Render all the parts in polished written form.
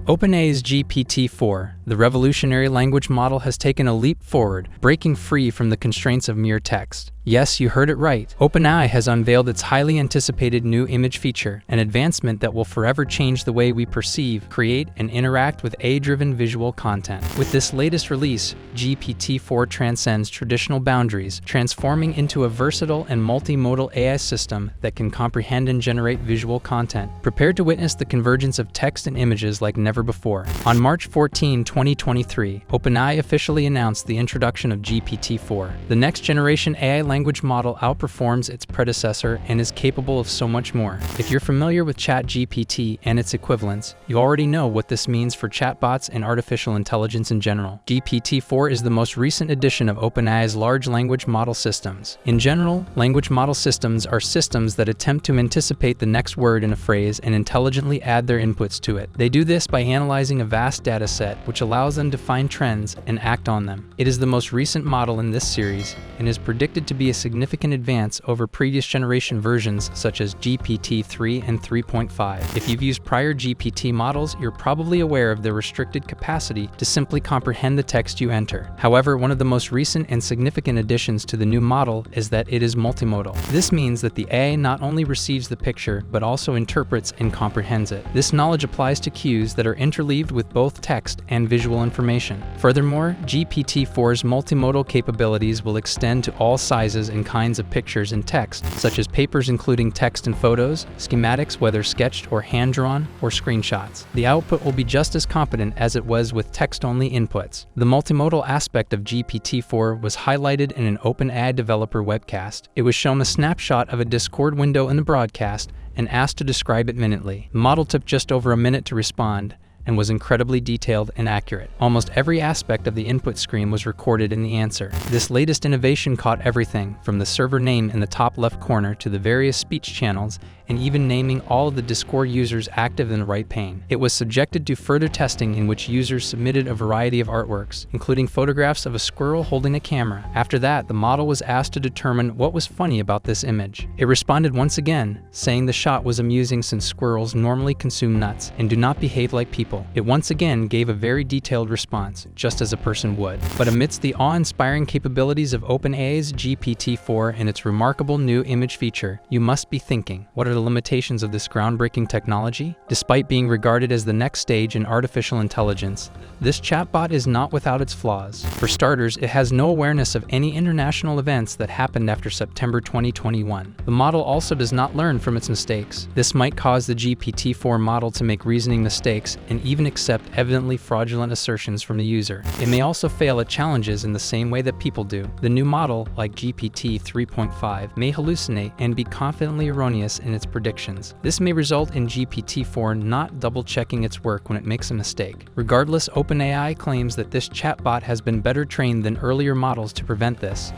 OpenAI's GPT-4, the revolutionary language model, has taken a leap forward, breaking free from the constraints of mere text. Yes, you heard it right. OpenAI has unveiled its highly anticipated new image feature, an advancement that will forever change the way we perceive, create, and interact with AI-driven visual content. With this latest release, GPT-4 transcends traditional boundaries, transforming into a versatile and multimodal AI system that can comprehend and generate visual content. Prepare to witness the convergence of text and images like never before. On March 14, 2023, OpenAI officially announced the introduction of GPT-4. The next-generation AI language model outperforms its predecessor and is capable of so much more. If you're familiar with ChatGPT and its equivalents, you already know what this means for chatbots and artificial intelligence in general. GPT-4 is the most recent addition of OpenAI's large language model systems. In general, language model systems are systems that attempt to anticipate the next word in a phrase and intelligently add their inputs to it. They do this by analyzing a vast data set, which allows them to find trends and act on them. It is the most recent model in this series and is predicted to be a significant advance over previous generation versions such as GPT-3 and 3.5. If you've used prior GPT models, you're probably aware of their restricted capacity to simply comprehend the text you enter. However, one of the most recent and significant additions to the new model is that it is multimodal. This means that the AI not only receives the picture, but also interprets and comprehends it. This knowledge applies to cues that are interleaved with both text and visual information. Furthermore, GPT-4's multimodal capabilities will extend to all sizes and kinds of pictures and text, such as papers including text and photos, schematics whether sketched or hand-drawn, or screenshots. The output will be just as competent as it was with text-only inputs. The multimodal aspect of GPT-4 was highlighted in an OpenAI developer webcast. It was shown a snapshot of a Discord window in the broadcast and asked to describe it minutely. The model took just over a minute to respond and was incredibly detailed and accurate. Almost every aspect of the input screen was recorded in the answer. This latest innovation caught everything from the server name in the top left corner to the various speech channels, and even naming all of the Discord users active in the right pane. It was subjected to further testing in which users submitted a variety of artworks, including photographs of a squirrel holding a camera. After that, the model was asked to determine what was funny about this image. It responded once again, saying the shot was amusing since squirrels normally consume nuts and do not behave like people. It once again gave a very detailed response, just as a person would. But amidst the awe-inspiring capabilities of OpenAI's GPT-4 and its remarkable new image feature, you must be thinking, what are the limitations of this groundbreaking technology? Despite being regarded as the next stage in artificial intelligence, this chatbot is not without its flaws. For starters, it has no awareness of any international events that happened after September 2021. The model also does not learn from its mistakes. This might cause the GPT-4 model to make reasoning mistakes and even accept evidently fraudulent assertions from the user. It may also fail at challenges in the same way that people do. The new model, like GPT 3.5, may hallucinate and be confidently erroneous in its predictions. This may result in GPT-4 not double-checking its work when it makes a mistake. Regardless, OpenAI claims that this chatbot has been better trained than earlier models to prevent this.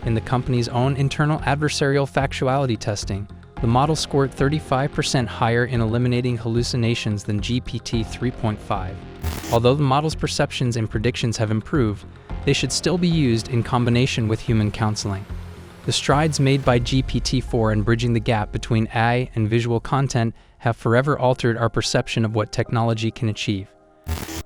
In the company's own internal adversarial factuality testing, the model scored 35% higher in eliminating hallucinations than GPT 3.5. Although the model's perceptions and predictions have improved, they should still be used in combination with human counseling. The strides made by GPT-4 in bridging the gap between AI and visual content have forever altered our perception of what technology can achieve.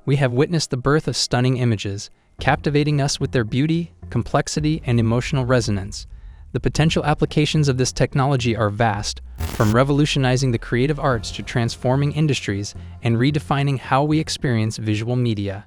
We have witnessed the birth of stunning images, captivating us with their beauty, complexity, and emotional resonance. The potential applications of this technology are vast, from revolutionizing the creative arts to transforming industries and redefining how we experience visual media.